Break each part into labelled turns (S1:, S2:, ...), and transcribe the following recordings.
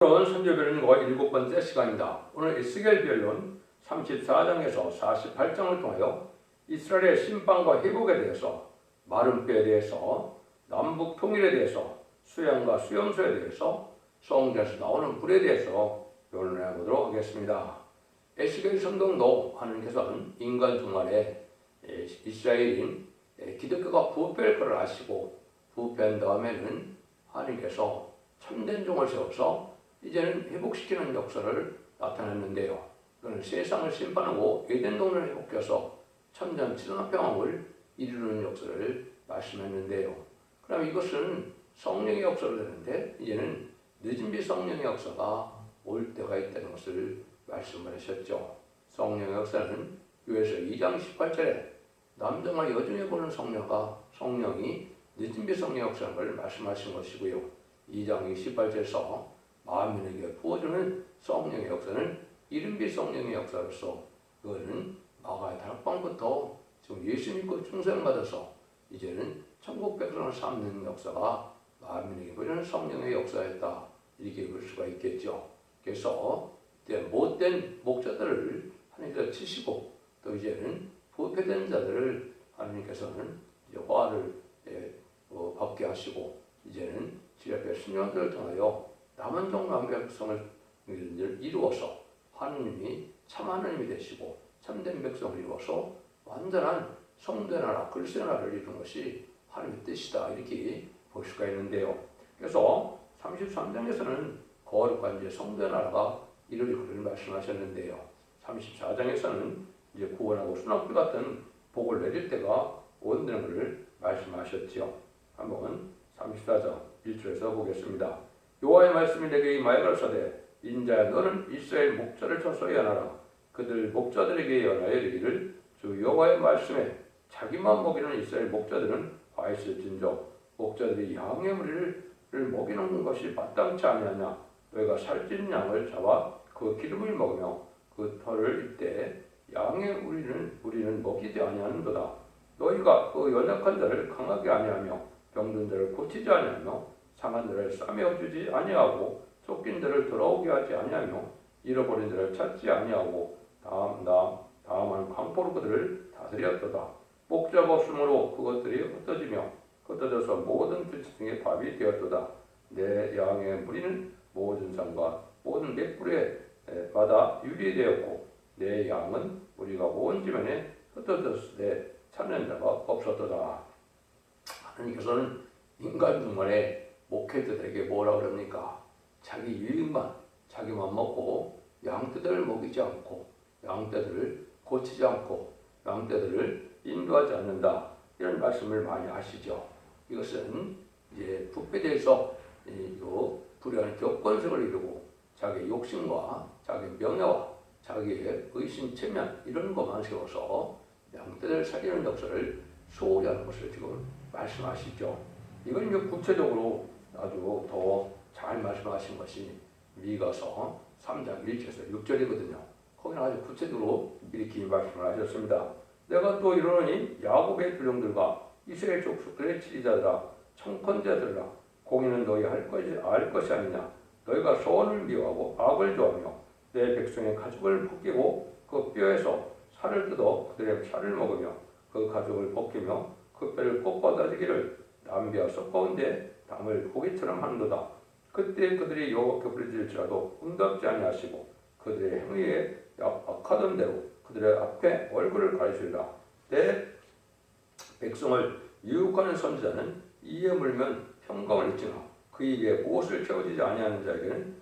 S1: 오늘은 선제변론과 7번째 시간입니다. 오늘 에스겔 변론 34장에서 48장을 통하여 이스라엘의 심판과 회복에 대해서, 마른 뼈에 대해서, 남북 통일에 대해서, 수양과 수염소에 대해서, 성전에서 나오는 불에 대해서 변론해 보도록 하겠습니다. 에스겔 성경도 하나님께서는 인간 중간에 이스라엘인 기독교가 부패할 것을 아시고, 부패한 다음에는 하나님께서 참된 종을 세워서 이제는 회복시키는 역사를 나타냈는데요. 그는 세상을 심판하고 에덴 동산을 회복해서 천년 진화평화를 이루는 역사를 말씀했는데요. 그럼 이것은 성령의 역사로 되는데 이제는 늦은비 성령의 역사가 올 때가 있다는 것을 말씀을 하셨죠. 성령의 역사는 요에서 2장 18절에 남자와 여중에 보는 성령이 늦은비 성령의 역사인 걸 말씀하신 것이고요. 2장 28절에서 만민에게 부어주는 성령의 역사는 이른비 성령의 역사로서, 그거는 마가의 다락방부터 지금 예수 믿고 충성받아서 이제는 천국 백성을 삼는 역사가 만민에게 부어주는 성령의 역사였다, 이렇게 볼 수가 있겠죠. 그래서 못된 목자들을 하나님께서 치시고, 또 이제는 부패된 자들을 하나님께서는 이제 화를 받게 하시고, 이제는 지략의 신령들을 통하여 남은 종만 백성을 이루어서 하느님이 참 하느님이 되시고 참된 백성을 이루어서 완전한 성도의 나라, 그리스도의 나라를 이루는 것이 하나님의 뜻이다, 이렇게 볼 수가 있는데요. 그래서 33장에서는 거룩한 이제 성도의 나라가 이루어질 것을 말씀하셨는데요. 34장에서는 이제 구원하고 순학불 같은 복을 내릴 때가 온다는 것을 말씀하셨지요. 한번 34장 1절에서 보겠습니다. 여호와의 말씀이 내게 임하여 가로사대, 인자야, 너는 이스라엘 목자를 쳐서 연하라. 그들 목자들에게 연하여 이르기를, 주 여호와의 말씀에 자기만 먹이는 이스라엘 목자들은 화있을진저, 목자들이 양의 무리를 먹이는 것이 마땅치 아니하냐. 너희가 살찐 양을 잡아 그 기름을 먹으며 그 털을 입되 양의 우리는 먹이지 아니하는도다. 너희가 그 연약한 자를 강하게 아니하며 병든 자를 고치지 아니하며 상한 자를 싸매어 주지 아니하고 쫓긴 자를 돌아오게 하지 아니하며 잃어버린 자를 찾지 아니하고 다음한 광포로 그들을 다스렸도다. 목자가 없으므로 그것들이 흩어지며 흩어져서 모든 들짐승의 밥이 되었도다. 내 양의 무리는 모든 산과 모든 맷불에 마다 유리되었고, 내 양은 우리가 온 지면에 흩어졌을 때 찾는 자가 없었도다. 하나님께서는 인간 중간에 목회자들에게 뭐라 그럽니까? 자기 유익만, 자기만 먹고 양떼들을 먹이지 않고, 양떼들을 고치지 않고, 양떼들을 인도하지 않는다, 이런 말씀을 많이 하시죠. 이것은 이제 부패돼서 불의한 격건성을 이루고 자기 욕심과 자기 명예와 자기의 의심, 체면, 이런 것만 세워서 양떼들을 살리는 역사를 소홀히 하는 것을 지금 말씀하시죠. 이건 이제 구체적으로 아주 더 잘 말씀하신 것이 미가서 3장 1절에서 6절이거든요. 거기는 아주 구체적으로 이렇게 말씀을 하셨습니다. 내가 또 이러노니 야곱의 두령들과 이스라엘 족속들의 지리자들아, 청컨자들아, 공의는 너희 알 것이 아니냐. 너희가 소원을 미워하고 악을 좋아하며 내 백성의 가죽을 벗기고 그 뼈에서 살을 뜯어 그들의 살을 먹으며 그 가죽을 벗기며 그 뼈를 꺾어다지기를 남비와 섞어온데 담을 고기처럼 하는도다. 그때 그들이 여호와께 부르짖을지라도 응답지 아니하시고 그들의 행위에 악하던 대로 그들의 앞에 얼굴을 가리시리라. 내 백성을 유혹하는 선지자는 이에 물면 평강을 잊지마. 그 입에 무엇을 채워지지 아니하는 자에게는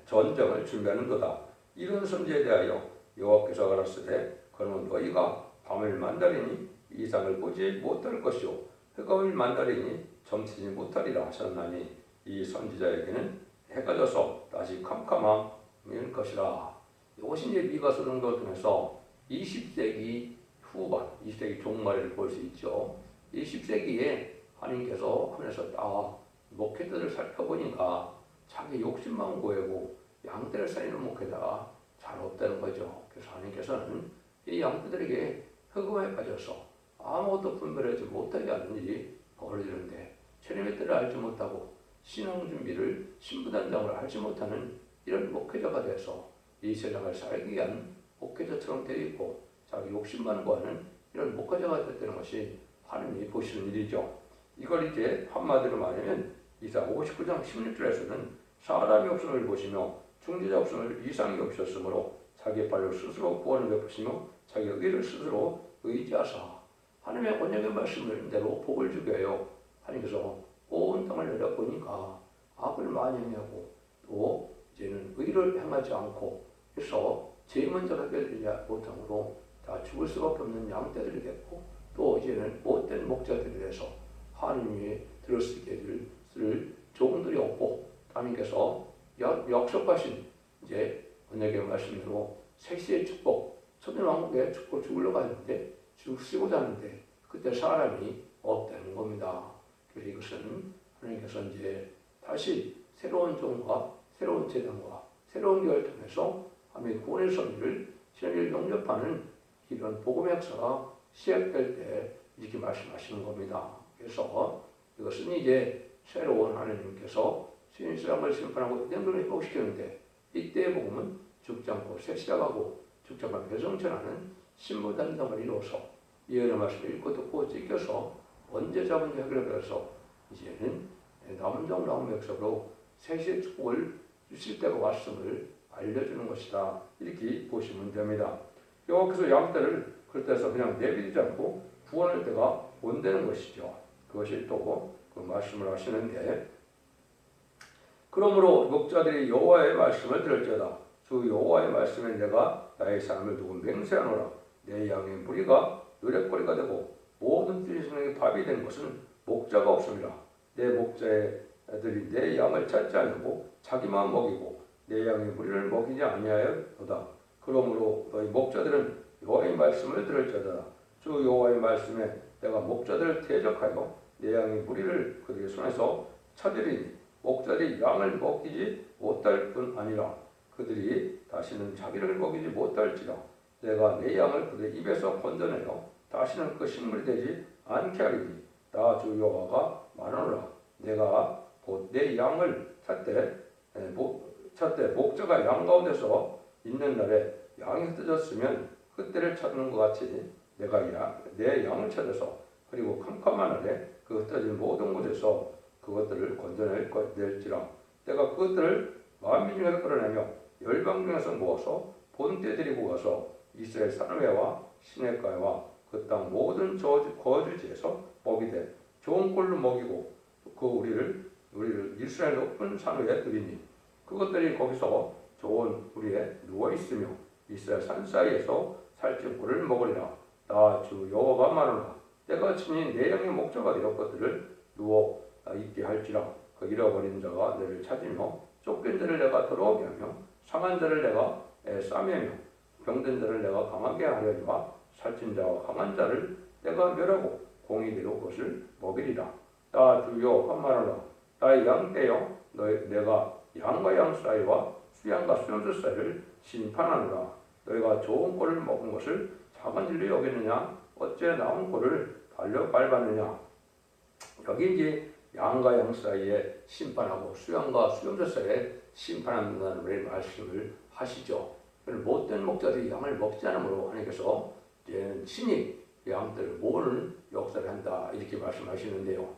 S1: 전쟁을 준비하는도다. 이런 선지에 대하여 여호와께서 가라사대, 그러면 너희가 밤을 만다리니 이상을 보지 못할 것이요 해가 만다리니 점치지 못하리라 하셨나니, 이 선지자에게는 해가 져서 다시 캄캄함일 것이라. 이것이 이제 미가서 정도를 통해서 20세기 후반, 20세기 종말을 볼 수 있죠. 20세기에 하나님께서 하늘에서 딱 목회자들을 살펴보니까 자기 욕심만 구하고 양떼를 살리는 목회자가 잘 없다는 거죠. 그래서 하나님께서는 이 양떼들에게 흑암에 빠져서 아무것도 분별하지 못하게 하는 일이 벌어지는데, 주님의 뜻을 알지 못하고 신앙 준비를 신부단장을 하지 못하는 이런 목회자가 돼서 이 세상을 살기 위한 목회자처럼 되어 있고 자기 욕심만 구하는 이런 목회자가 됐다는 것이 하나님이 보시는 일이죠. 이걸 이제 한마디로 말하면 이사 59장 16절에서는 사람이 없음을 보시며 중재자 없음을 이상이 없었으므로 자기 발로 스스로 구원을 베푸시며 자기 의를 스스로 의지하사 하나님의 언약의 말씀을 대로 복을 주게 하여 하나님께서 온 땅을 내려보니까 악을 많이 행하고 또 이제는 의를 행하지 않고 해서 제일 먼저 해결되지 못함으로 다 죽을 수밖에 없는 양떼들이 됐고 또 이제는 못된 목자들이 돼서 하나님이 들을 수 있게 될 종들이 없고 하나님께서 약속하신 이제 언약의 말씀대로 색시의 축복 천년왕국의 축복 죽으려고 하는데 죽으시고자 하는데 그때 사람이 없다는 겁니다. 그래서 이것은 하나님께서 이제 다시 새로운 종과 새로운 재단과 새로운 교회를 통해서 하나님의 구원의 섭리를 시간을 용접하는 이런 복음의 역사가 시작될 때 이렇게 말씀하시는 겁니다. 그래서 이것은 이제 새로운 하나님께서 세상을 심판하고 이den들을 회복시키는데 이때의 복음은 죽지 않고 새 시작하고 죽지 않고 배성천하는 신부단장을 이루어서 예언의 말씀을 읽고 듣고 지켜서 언제 잡은지 해결해서 이제는 남은 종 남은 역사로 새시의 축복을 주실 때가 왔음을 알려주는 것이다. 이렇게 보시면 됩니다. 여기서 양떼를 그때서 그냥 내비두지 않고 구원할 때가 온다는 것이죠. 그것이 또 그 말씀을 하시는데 그러므로 목자들이 여호와의 말씀을 들을지어다. 주 여호와의 말씀에 내가 나의 삶을 두고 맹세하노라. 내 양의 무리가 노랫거리가 되고 모든 뜰의 생명의 밥이 된 것은 목자가 없습니다. 내 목자들이 내 양을 찾지 않고 자기만 먹이고 내 양의 무리를 먹이지 아니하였도다. 그러므로 너희 목자들은 여호와의 말씀을 들을지어다. 주 여호와의 말씀에 내가 목자들을 대적하여 내 양의 무리를 그들의 손에서 찾으리니 목자들이 양을 먹이지 못할 뿐 아니라 그들이 다시는 자기를 먹이지 못할지라. 내가 내 양을 그들의 입에서 건져내어 다시는 그 식물이 되지 않게 하리니 나 주 여호와가 말하노라. 내가 곧 내 양을 찾되 목자가 양 가운데서 있는 날에 양이 흩어졌으면 그때를 찾는 것 같이 내가 내 양을 찾아서 그리고 캄캄한 날에 그 흩어진 모든 곳에서 그것들을 건져낼지라. 내가 그것들을 만민 중에서 끌어내며 열방 중에서 모아서 본때 데리고 가서 이스라엘 사르웨와 시내가와 그 땅 모든 거주지에서 먹이되 좋은 꼴로 먹이고 그 우리를 이스라엘 높은 산 위에 두리니 그것들이 거기서 좋은 우리에 누워 있으며 이스라엘 산 사이에서 살찐 꼴을 먹으리라. 나 주 여호와가 말하노라. 내가 친히 내 양의 목자가 되어 그들을 누워 있게 할지라. 그 잃어버린 자가 너를 찾으며 쫓긴 자를 내가 돌아오게 하며 상한 자를 내가 싸매며 병든 자를 내가 강하게 하려니와 살찐 자와 강한 자를 내가 멸하고 공의대로 그것을 먹이리라. 나 주 여호와가 말하노라. 나의 양 떼어 내가 양과 양 사이와 수양과 수염들 사이를 심판하노라. 너희가 좋은 꼴을 먹은 것을 작은 일로 여기느냐? 어째 나온 꼴을 발로 밟았느냐? 여기 이제 양과 양 사이에 심판하고 수양과 수염들 사이에 심판한다는 말씀을 하시죠. 못된 목자들이 양을 먹지 않으므로 하나님께서 이제는 친히 양들을 모으는 역사를 한다 이렇게 말씀하시는데요.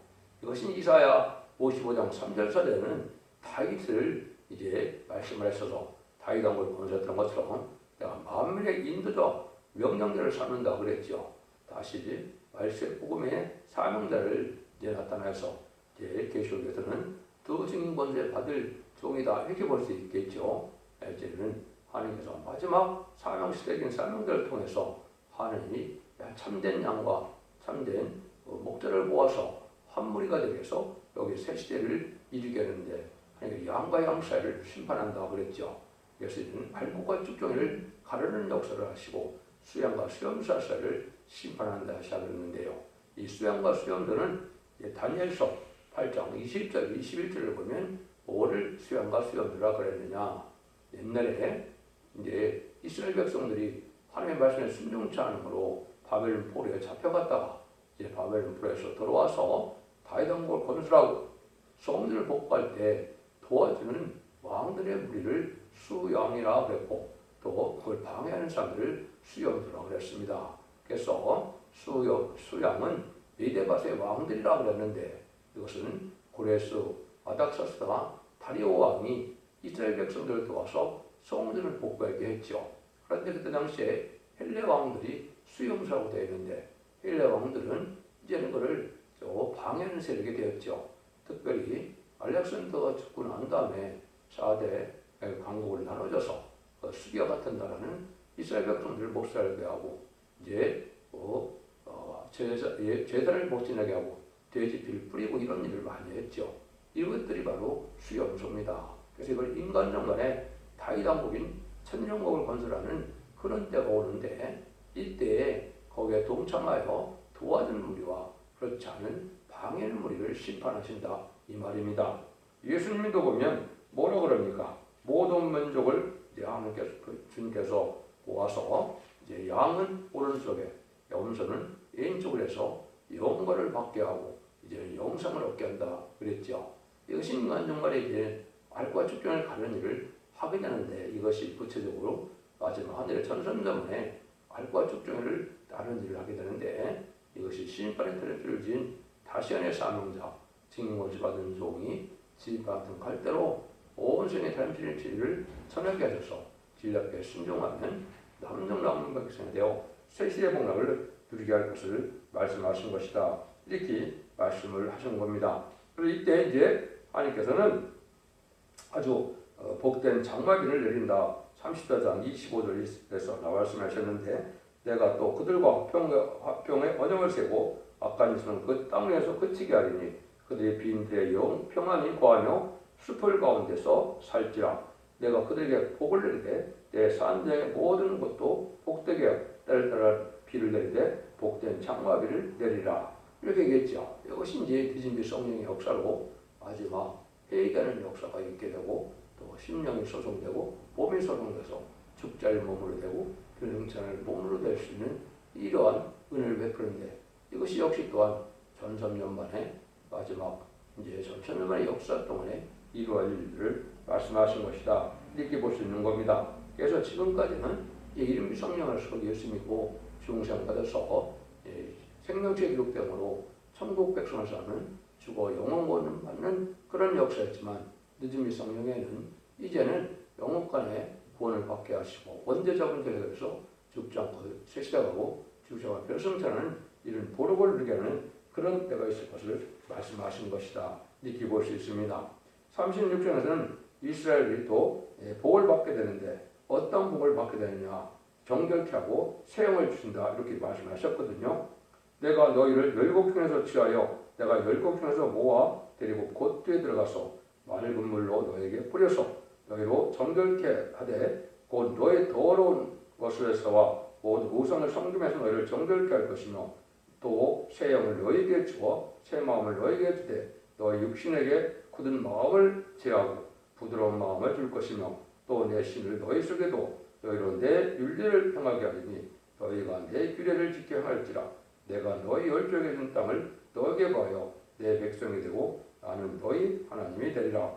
S1: 이것이 이사야 55장 3절 설에는 다윗을 이제 말씀을 하셔서 다윗 왕을 건설했던 것처럼 내가 만민의 인도자 명령대를 삼는다 그랬죠. 다시 말세 복음의 사명자를 이제 나타나서 이제 계시록에서는 두 증인 권세 받을 종이다 이렇게 볼 수 있겠죠. 이제는 하나님께서 마지막 사명 시대적인 사명자를 통해서 하나님이 참된 양과 참된 목자를 모아서 한 무리가 되게 해서 여기 새 시대를 이루게 하는데 양과 양 사이를 심판한다 그랬죠. 그래서 이제는 발목과 쭉종이를 가르는 역사를 하시고 수양과 수염사 사이를 심판한다 하셨는데요. 이 수양과 수염들은 다니엘서 8장 20절 21절을 보면 뭐를 수양과 수염들이라 그랬느냐. 옛날에 이제 이스라엘 백성들이 하나님의 말씀에 순종치 않음으로 바벨론 포로에 잡혀갔다가 이제 바벨론 포로에서 들어와서 다윗 왕국을 건설하고 성들을 복구할 때 도와주는 왕들의 무리를 수영이라 그랬고 또 그걸 방해하는 사람들을 수염수라고 그랬습니다. 그래서 수양은 메데바스의 왕들이라고 그랬는데 이것은 고레스 아닥사스다가 다리오 왕이 이스라엘 백성들을 도와서 성들을 복구하게 했죠. 그런데 그때 당시에 헬레 왕들이 수용사라고 되어 있는데 헬레 왕들은 이제는 그를 방해하는 세력이 되었죠. 특별히 알렉산더가 죽고 난 다음에 4대 강국을 나눠져서 수비와 같은 나라는 이스라엘 백성들을 못 살게 하고 이제 제사를 못 지내게 하고 돼지피를 뿌리고 이런 일을 많이 했죠. 이것들이 바로 수염소입니다. 그래서 이걸 인간정간에 다이당국인 천정국을 건설하는 그런 때가 오는데 이때 거기에 동참하여 도와준 무리와 그렇지 않은 방해하는 무리를 심판하신다 이 말입니다. 예수님도 보면 뭐라 그럽니까? 모든 민족을 하나님께서 주님께서 모아서 이제 양은 오른쪽에 염소는 왼쪽을 해서 영광을 받게 하고 이제 영상을 얻게 한다 그랬죠. 이것이 인간정말에 이제 알과 축전을 가는 일을 하게 되는데 이것이 구체적으로 마지막 하늘의 천선자문에 알과 축전을 다른 일을 하게 되는데 이것이 심판의 테레피를 지은 다시안의 사명자 징용원시 받은 종이 지 같은 갈대로 온 생의 다름질의 진리를 전하게 하셔서 진리 앞에 순종하면 남정남은 백성이 되어 새시대 복락을 누리게 할 것을 말씀하신 것이다. 이렇게 말씀을 하신 겁니다. 그리고 이때 이제 하나님께서는 아주 복된 장마비를 내린다. 34장 25절에서 말씀하셨는데 내가 또 그들과 화평의 언약을 세고 악한 짓은 그 땅에서 그치게 하리니 그들의 빈들의 영 평안이 거하며 숲을 가운데서 살지라. 내가 그들에게 복을 내리되 내 산장의 모든 것도 복되게 하여 때를 따라 비를 내리되 복된 장마비를 내리라. 이렇게 얘기했죠. 이것이 이제 디즈니 성령의 역사로 마지막 회개하는 역사가 있게 되고 또 심령이 소송되고 몸이 소송돼서 죽자를 몸으로 되고 병찬을 몸으로 될 수 있는 이러한 은혜를 베푸는데 이것이 역시 또한 전삼년 만에 마지막 이제 전천년 만의 역사 동안에 이루어질 일을 말씀하신 것이다. 이렇게 볼 수 있는 겁니다. 그래서 지금까지는 이름이 성령을 쓰고 예수 믿고 중생받아서 생명체 기록됨으로 천국 백성을 사는 죽어 영원권을 받는 그런 역사였지만 늦음이 성령에는 이제는 영원간의 구원을 받게 하시고 원죄자분 되어서 죽지 않고 세시다가고 죽지 않고 별성차는 이런 보복을 누리게 하는 그런 때가 있을 것을 말씀하신 것이다. 이렇게 볼 수 있습니다. 36장에서는 이스라엘이 또 복을 받게 되는데 어떤 복을 받게 되느냐 정결케 하고 세형을 주신다 이렇게 말씀하셨거든요. 내가 너희를 열국중에서 취하여 내가 열국중에서 모아 데리고 곧뒤에 들어가서 맑은 물로 너에게 뿌려서 너희로 정결케 하되 곧 너의 더러운 것에서와 모든 우상을 섬김에서 너희를 정결케 할 것이며 또 새 영을 너희에게 주어 새 마음을 너희에게 주되 너희 육신에게 굳은 마음을 제하고 부드러운 마음을 줄 것이며 또 내 신을 너희 속에도 너희로 내 율례를 행하게 하리니 너희가 내 규례를 지켜 행할지라 내가 너희 열조에게 준 땅을 너에게 거하여 내 백성이 되고 나는 너희 하나님이 되리라.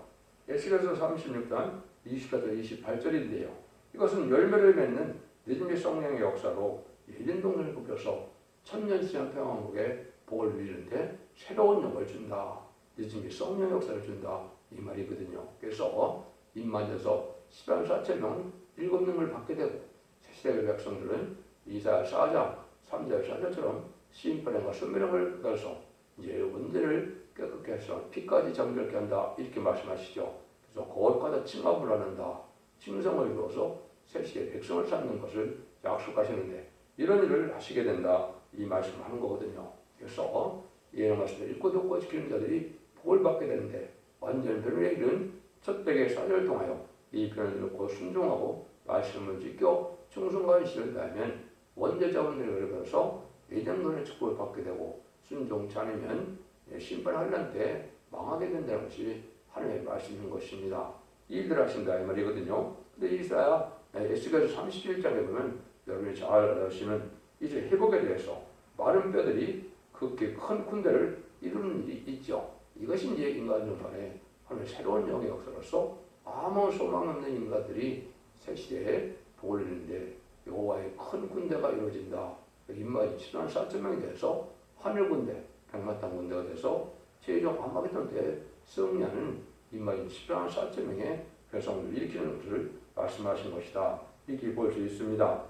S1: 에스겔서 36장 20절에서 28절인데요. 이것은 열매를 맺는 믿음의 성령의 역사로 예린동산을 굽혀서 천년시간 평화국에 복을 누리는데 새로운 영을 준다. 믿음의 성령 역사를 준다. 이 말이거든요. 그래서 입만져서 14,000명 7명을 받게 되고 새시대의 백성들은 이사야 4장 3절 4절처럼 시인판행과 순명을 받아서 이제 원죄를 깨끗게 해서 피까지 정결케 한다 이렇게 말씀하시죠. 그래서 거룩하다 칭함을 하는다. 칭성을 이루어서 새시대 백성을 쌓는 것을 약속하시는데 이런 일을 하시게 된다 이 말씀을 하는 거거든요. 그래서 예언 말씀을 읽고 듣고 지키는 자들이 복을 받게 되는데 완전 변론에 이른 첫 백의 사절을 통하여 이 변론을 듣고 순종하고 말씀을 지켜 충성과 신을 다하면 원죄자분들을 걸어서 예정론의 축복을 받게 되고 순종치 않으면 심판하려는 때 망하게 된다는 것이 하나님의 말씀인 것입니다. 이 일을 하신다 이 말이거든요. 근데 이사야 에스겔서 37장에 보면 여러분이 잘 아시는 이제 회복에 대해서 마른 뼈들이 그렇게 큰 군대를 이루는 일이 있죠. 이것이 이제 인간 전반에 하나의 새로운 영의 역사로서 아무 소망 없는 인간들이 새 시대에 복을 누리는데 여호와의 큰 군대가 이루어진다. 인마이 7만 4천 명이 돼서 하늘 군대, 백마탄 군대가 돼서 최종 아마겟돈 때 승리하는 인마이 7만 4천 명의 회성을 일으키는 것을 말씀하신 것이다. 이렇게 볼 수 있습니다.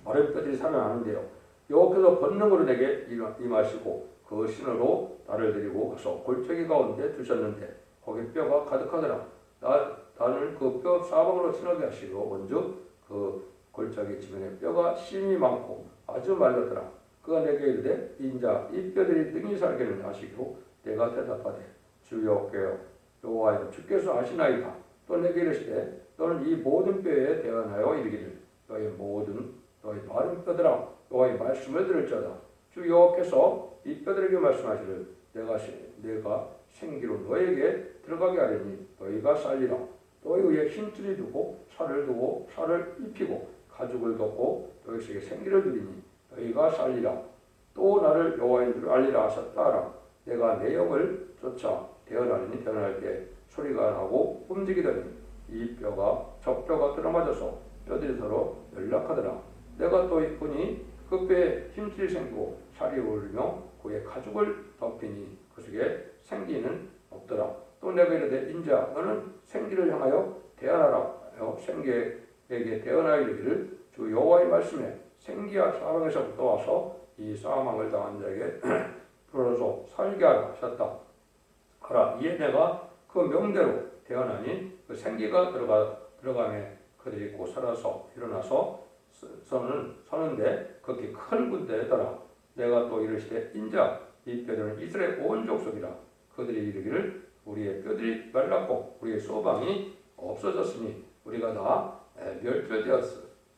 S1: 마른 뼈들이 살아나는데요. 여호와께서 권능으로 내게 임하시고 그 신으로 나를 데리고 가서 골짜기 가운데 두셨는데 거기 뼈가 가득하더라. 나는 그 뼈 사방으로 지나게 하시고 먼저 그 골짜기 지면에 뼈가 심이 많고 아주 말랐더라. 그가 내게 이르되 인자 이 뼈들이 능히 살게는 하시고 내가 대답하되 주 여호와여 주께서 아시나이다. 또 내게 이르시되 너는 이 모든 뼈에 대하여 이르기를 너희 마른 뼈들아 여호와의 말씀을 들을지어다. 주 여호와께서 이 뼈들에게 말씀하시를 내가 생기로 너에게 들어가게 하리니 너희가 살리라. 너희 위에 힘줄이 두고 살을 입히고 가죽을 덮고 너희에게 생기를 두리니 너희가 살리라. 또 나를 여호와인 줄 알리라 하셨다 하라. 내가 내 영을 쫓아 태어나리니 태어날 때 소리가 나고 움직이더니 이 뼈가 저 뼈가 들어맞아서 뼈들이 서로 연락하더라. 내가 또 보니 그 뼈에 힘줄이 생기고 살이 오르며 그에 가죽을 덮이니 그 속에 생기는 없더라. 또 내가 이르되 인자 너는 생기를 향하여 대언하라. 생기에게 대언하여 이르기를 주 여호와의 말씀에 생기가 사방에서부터 와서 이 사망을 당한 자에게 불어서 살게 하라 하셨다. 하라. 이에 내가 그 명대로 대언하니 그 생기가 들어가매 그들이 곧 살아서 일어나서 서는데 그렇게 큰 군대더라. 내가 또 이르시되 인자 이 뼈들은 이스라엘 온 족속이라. 그들이 이르기를 우리의 뼈들이 말랐고 우리의 소방이 없어졌으니 우리가 다 멸뼈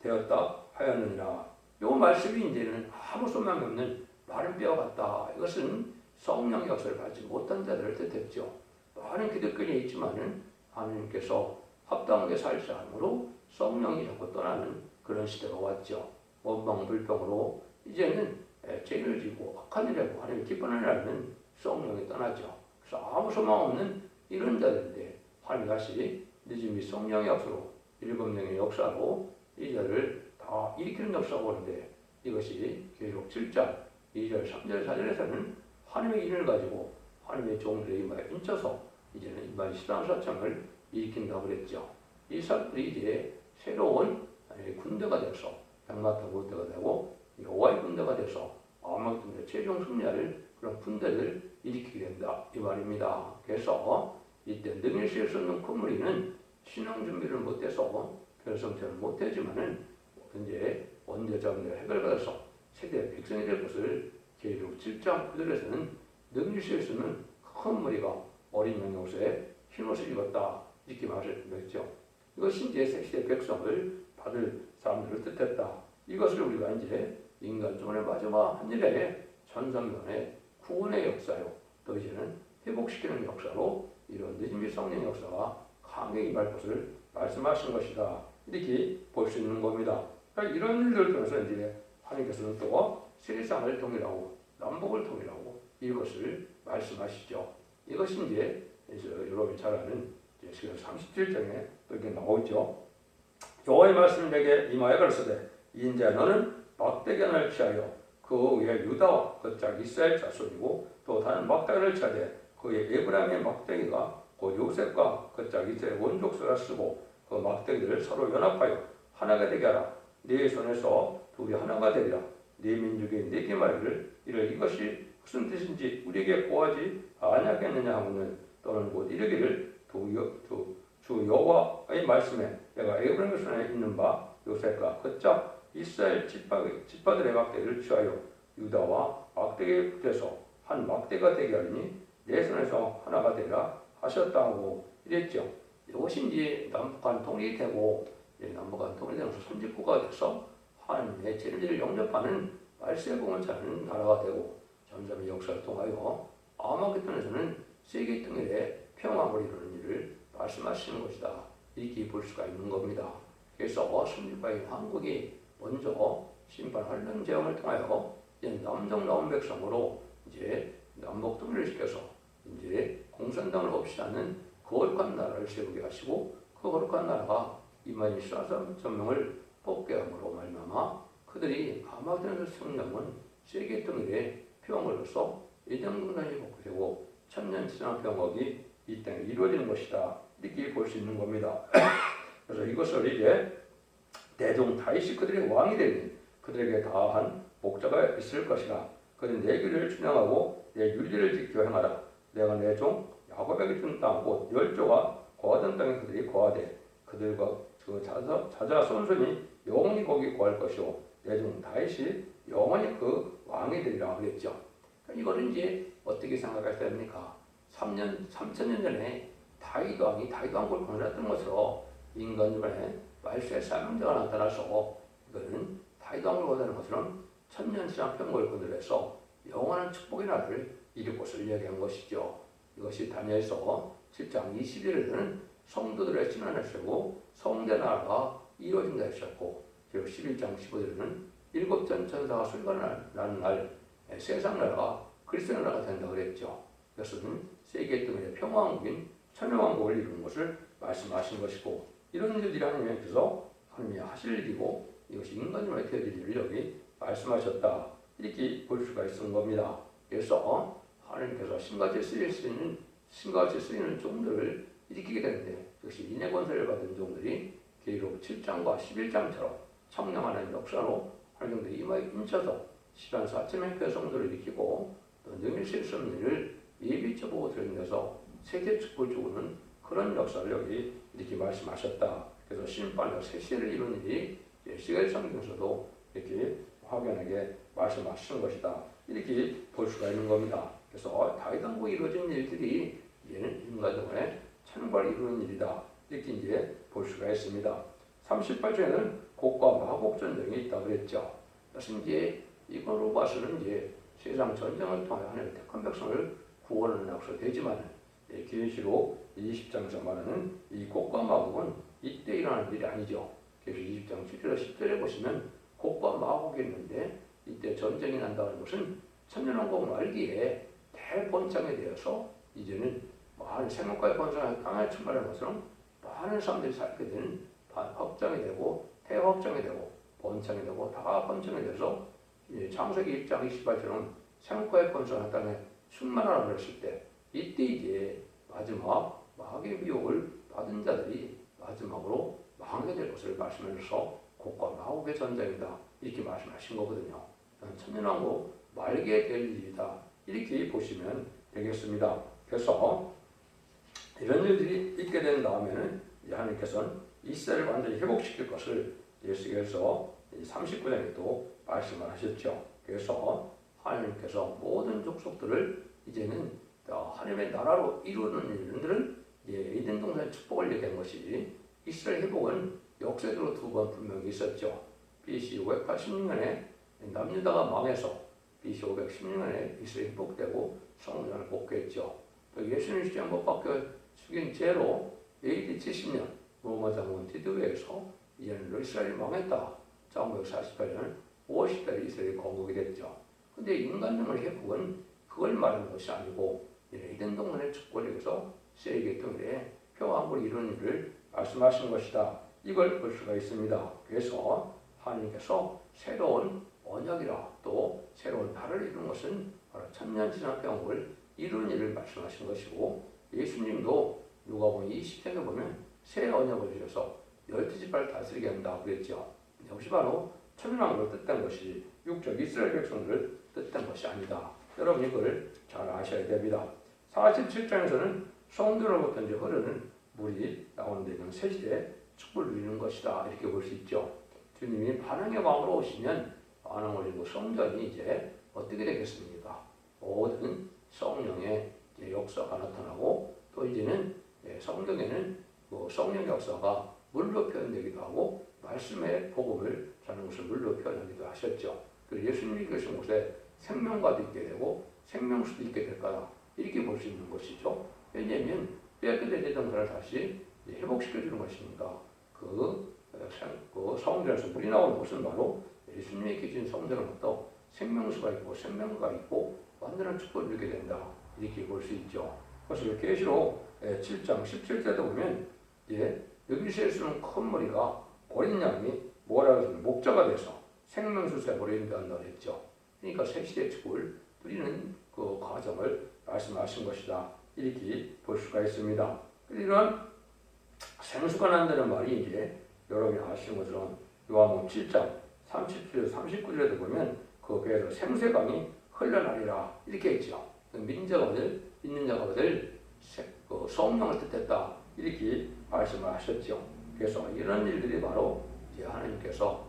S1: 되었다 하였느니라. 이 말씀이 이제는 아무 소망이 없는 마른 뼈 같다. 이것은 성령 역사를 받지 못한 자들을 뜻했죠. 많은 기득권이 있지만은 하나님께서 합당하게 살지 않으므로 성령이 자꾸 떠나는 그런 시대가 왔죠. 원망불평으로 이제는 죄를 지고 악한 일하고 하나님이 기뻐하는 일하는 성령이 떠나죠. 그래서 아무 소망 없는 이런 자들인데 하나님 다시 늦음이 성령의 역사로 7명의 역사로 이 자를 다 일으키는 역사가 오는데 이것이 계속 7장 2절 3절 4절에서는 하나님의 인을 가지고 하나님의 종들의 임하에 인쳐서 이제는 임한 시방사창을 일으킨다고 그랬죠. 이 사람들이 이제 새로운 군대가 돼서 백마탄 군대가 되고 여호와의 군대가 돼서 아마겟돈의 최종 승리할 그런 군대를 일으키게 된다 이 말입니다. 그래서 이때 능일시할 수 없는 큰 무리는 신앙 준비를 못해서 결성체를 못했지만은 이제 원대자분들 해결받아서 세대 백성이 될 것을 계시록 7장 9절에서는 능일시할 수 없는 큰 무리가 어린 영역에 흰옷을 입었다 이렇게 말했죠. 이것이 이제 새 시대 백성을 받을 사람들을 뜻했다. 이것을 우리가 이제 인간존의 마지막 한 일에 전성전의 구원의 역사요. 또 이제는 회복시키는 역사로 이런 늦은비 성령 역사가 강하게 임할 것을 말씀하신 것이다. 이렇게 볼 수 있는 겁니다. 그러니까 이런 일들을 통해서 이제 하나님께서는 또 세상을 통일하고 남북을 통일하고 이것을 말씀하시죠. 이것이 이제 여러분이 잘 아는 37장에 또 이렇게 나오죠. 여호와의 말씀을 내게 임하여 가르치되 인자 너는 막대견을 취하여 그 위에 유다와 그 짝 이스라엘 자손이고 또 다른 막대견을 취하되 그의 에브라임의 막대기가 그 요셉과 그 짝 이스라엘 원족수라 쓰고 그 막대기들을 서로 연합하여 하나가 되게 하라. 네 손에서 둘이 하나가 되리라. 네 민족이 네게 말기를 이를 이것이 무슨 뜻인지 우리에게 고하지 아니하겠느냐 하고는 또는 곧 이르기를 주 여호와의 말씀에 내가 에브라임의 손에 있는 바 요셉과 그 짝 이스라엘 지파들의 막대기를 취하여 유다와 막대기에 붙여서 한 막대가 되게 하리니 내 손에서 하나가 되라 하셨다고 이랬죠. 이것이 이제 남북한 통일이 되고 남북한 통일이 되면서 선진국가 돼서 하나님의 진리를 영접하는 말세공을 찾는 나라가 되고 점점 역사를 통하여 아마겟돈에서는 세계 통일의 평화를 이루는 일을 말씀하시는 것이다. 이렇게 볼 수가 있는 겁니다. 그래서 선진국가인 한국이 먼저 심판 환란 제왕을 통하여 남정 나온 백성으로 이제 남북 통일을 시켜서 이제 공산당을 없이 하는 거룩한 나라를 세우게 하시고 그 거룩한 나라가 이만희 14,000명을 뽑게 함으로 말미암아 그들이 아마존의 성령은 세계 통일의 평화로서 예정동산이 복되고 천년지상 평화가 이 땅에 이루어지는 것이다. 이렇게 볼 수 있는 겁니다. 그래서 이것을 이제 대종 다윗이 그들의 왕이 되니 그들에게 다한 목자가 있을 것이라. 그는 내 길을 준행하고 내 윤리를 지켜 행하라. 내가 내 종 야곱에게 준 땅 곧 열조가 거하던 땅에 그들이 거하되 그들과 그 자자 손손이 영원히 거기 거할 것이요 내 종 다윗이 영원히 그 왕이 되리라 그랬죠. 이거는 이제 어떻게 생각하셔야 됩니까? 3,000년 전에 다윗 왕이 다윗 왕국을 건설했던 것으로 인간들의 말세의 사명자가 나타나서 이거는 다윗 왕국을 건설하는 것으로는 천년지상 평화를 건설해서 영원한 축복의 나라를 이룰 것을 이야기한 것이죠. 이것이 다니엘서 7장 21절에는 성도들의 신앙을 세우고 성대 나라가 이루어진다 하셨고, 그리고 11장 15절에는 일곱 전 천사가 소리가 나는 날 세상 나라가 그리스도 나라가 된다고 그랬죠. 이것은 세계 등의 평화왕국인 천년왕국을 이루는 것을 말씀하신 것이고, 이런 일들이 하나님께서 하나님이 하실 일이고 이것이 인간으로의 되어질 일을 여기 말씀하셨다. 이렇게 볼 수가 있는 겁니다. 그래서 하나님께서 신같이 쓰이는 종들을 일으키게 되는데, 역시 인해 권세를 받은 종들이 계시록 7장과 11장처럼 청량하는 역사로 하나님의 임하에 인쳐서 시간 4천의 배성들을 일으키고 또 능히 실수 없는 일을 예비쳐 보고 드러내서 세계 축복을 주고는 그런 역사를 여기 이렇게 말씀하셨다. 그래서 심판과 세세를 이룬 일이 예수의 성경에서도 이렇게 확연하게 말씀하시는 것이다. 이렇게 볼 수가 있는 겁니다. 그래서 다윗 왕국에 이루어진 일들이 이제는 인간의 천국을 이루는 일이다. 이렇게 이제 볼 수가 있습니다. 38장에는 곡과 마곡 전쟁이 있다고 그랬죠. 그래서 이제 이거로 봐서는 이제 세상 전쟁을 통해 하나님의 택한 백성을 구원하는 약속이 되지만, 계시록 20장에서 말하는 이 곡과 마곡은 이때 일어나는 일이 아니죠. 그래서 20장 7절에 10절에 보시면 곡과 마곡이 있는데, 이때 전쟁이 난다는 것은 천년왕국 말기에 대본창에 되어서 이제는 많은 생명과의 번성을 땅에 충만한 것처럼 많은 사람들이 살게 되는 확장이 되고 대확장이 되고 번창이 되고 다 번창이 돼서 창세기 1장 28절은 생명과의 번성을 땅에 충만하라고 했을 때, 이때 이제 마지막 마귀의 미혹을 받은 자들이 마지막으로 망하게 될 것을 말씀하셔서 곡과 마곡의 전쟁이다 이렇게 말씀하신 거거든요. 천년왕국 말기에 될 일이다 이렇게 보시면 되겠습니다. 그래서 이런 일들이 있게 된 다음에는 하나님께서는 이스라엘을 완전히 회복시킬 것을 예수께서 39장에 또 말씀을 하셨죠. 그래서 하나님께서 모든 족속들을 이제는 하나님의 나라로 이루는 일들은 에덴 동산의 축복을 얘기한 것이, 이스라엘 회복은 역사적으로 두 번 분명히 있었죠. BC 586년에 남유다가 망해서 BC 516년에 이스라엘이 회복되고 성전을 복귀했죠. 또 예수님 시장 못 박혀 죽인 죄로 AD 70년 로마 장군 디도에서 이제는 이스라엘이 망했다. 1948년 5월 10일 이스라엘이 건국이 됐죠. 근데 인간의 회복은 그걸 말하는 것이 아니고 에덴 동산의 축복을 위해서 세계 통일의 평화를 이루는 일을 말씀하신 것이다. 이걸 볼 수가 있습니다. 그래서 하나님께서 새로운 언약이라 또 새로운 나라를 이루는 것은 바로 천년지상 평화를 이루는 일을 말씀하신 것이고, 예수님도 누가복음 20장에 보면 새 언약을 주셔서 12지파를 다스리게 한다 그랬죠. 역시 바로 천년왕국을 뜻한 것이 육적 이스라엘 백성들을 뜻한 것이 아니다. 여러분 이걸 잘 아셔야 됩니다. 47장에서는 성도로부터 이제 흐르는 물이 나오는데 이건 세시대 축복을 누리는 것이다 이렇게 볼 수 있죠. 주님이 반응의 왕으로 오시면 반응을 이루고 성전이 이제 어떻게 되겠습니까? 모든 성령의 역사가 나타나고, 또 이제는 성경에는 성령 역사가 물로 표현되기도 하고 말씀의 복음을 전하는 것을 물로 표현하기도 하셨죠. 그리고 예수님이 계신 곳에 생명과도 있게 되고 생명수도 있게 될 거다 이렇게 볼 수 있는 것이죠. 왜냐하면 뺏겨진 대동산을 다시 회복시켜주는 것이니까 그 성전에서 물이 나오는 것은 바로 예수님이 계신 성전으로부터 생명수가 있고 생명과 있고 완전한 축복을 누리게 된다. 이렇게 볼 수 있죠. 그래서 계시록 7장 17절도 보면 여기서 쓰는 큰 머리가 어린 양이 뭐라고 하면 목자가 돼서 생명수수에 버린다고 했죠. 그러니까 새 시대 축복을 누리는 그 과정을 말씀하신 것이다. 이렇게 볼 수가 있습니다. 이런 생수가 난다는 말이 여러분이 아시는 것처럼 요한복음 7장 37절 39절에도 보면 거기에서 생수의 강이 흘러나리라 이렇게 했죠. 민자가들 있는 자가들 성령을 뜻했다 이렇게 말씀을 하셨죠. 그래서 이런 일들이 바로 하나님께서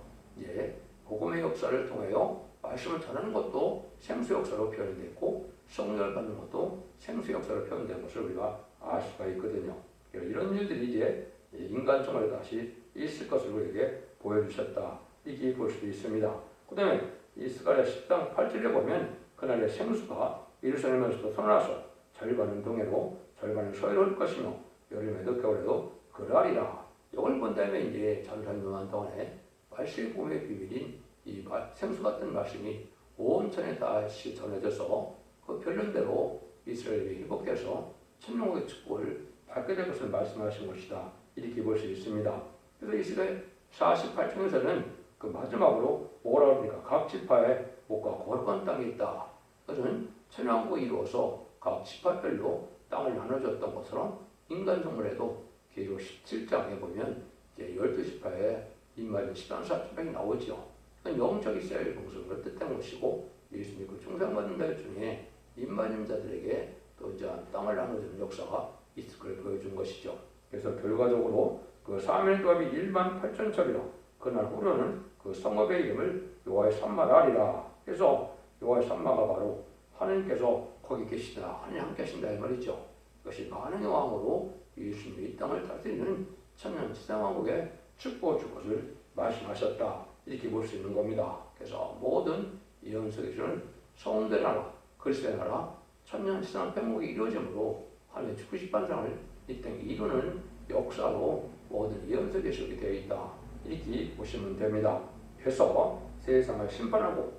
S1: 복음의 역사를 통하여 말씀을 전하는 것도 생수 역사로 표현됐고 성령을 받는 것도 생수 역사로 표현된 것을 우리가 알 수가 있거든요. 이런 일들이 인간 정말 다시 있을 것을 우리에게 보여주셨다 이렇게 볼 수도 있습니다. 그 다음에 이 스가랴 10장 8절에 보면 그날의 생수가 예루살렘에서도 솟아나서 절반은 동해로 절반은 서해로 올 것이며 여름에도 겨울에도 그러하리라. 이걸 본 다음에 전산 동안 동안에 말씀의 복음의 비밀인 이 생수 같은 말씀이 온 천에 다시 전해져서 그 별론대로 이스라엘이 회복해서 천명의 축복을 받게 될 것을 말씀하신 것이다. 이렇게 볼 수 있습니다. 그래서 이스라엘 48장에서는 그 마지막으로 뭐라고 합니까? 각 지파의 목과 거룩한 땅이 있다. 그것은 천왕국이 이루어서 각 지파별로 땅을 나눠줬던 것처럼 인간 정물에도 계시록 17장에 보면 12지파의 입맞은 14지파이 나오죠. 영적 이스라엘 공성을 뜻한 것이고 예수 믿고 충성받는 자 중에 입맞은 자들에게 또 땅을 나눠주는 역사가 있을 걸 보여준 것이죠. 그래서 결과적으로 그 사무엘도합이 1만 8천척이라 그날 후로는 그 성읍의 이름을 여호와의 산마라 하리라. 그래서 여호와의 산마가 바로 하나님께서 거기 계시다, 하나님 함께 하신다 이 말이죠. 이것이 만왕의 왕으로 예수님이 이 땅을 다스리는 천년 지상왕국의 축복을 줄 것을 말씀하셨다 이렇게 볼 수 있는 겁니다. 그래서 모든 예언 속에서는 성대 나라, 그리스도의 나라, 천년 지상 평국이 이루어짐으로 하나님의 축복의 반상을 이 땅에 이루는 역사로 모든 예언 속에서 이렇게 되어 있다 이렇게 보시면 됩니다. 그래서 세상을 심판하고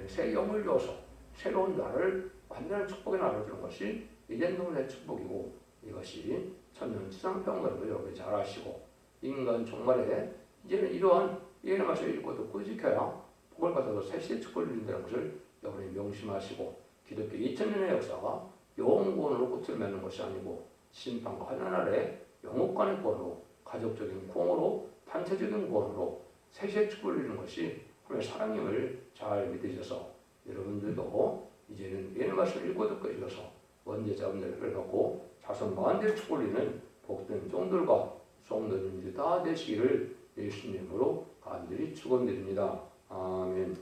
S1: 새 영을 주어서 새로운 나라를 완전한 축복의 나라를 주는 것이 이전동의 축복이고 이것이 천년 지상평화를 여러분이 잘 아시고 인간 종말에 이제는 이러한 예언의 말씀을 읽고 듣고 지켜야 복을 받아서 새시대 축복을 누린다는 것을 여러분이 명심하시고 기독교 2000년의 역사가 영원권으로 꽃을 맺는 것이 아니고 심판과 하나님 아래 영업관의 구원으로 가족적인 구원으로 단체적인 구원으로 새시대 축복을 누리는 것이 하나님의 사랑임을 잘 믿으셔서 여러분들도 이제는 예언의 말씀을 읽고 듣고 읽어서 원죄자분들을 갖고 자손 만대를 축복을 누리는 복된 종들과 성도님들이 다 되시기를 예수님으로 간절히 축원드립니다. 아멘.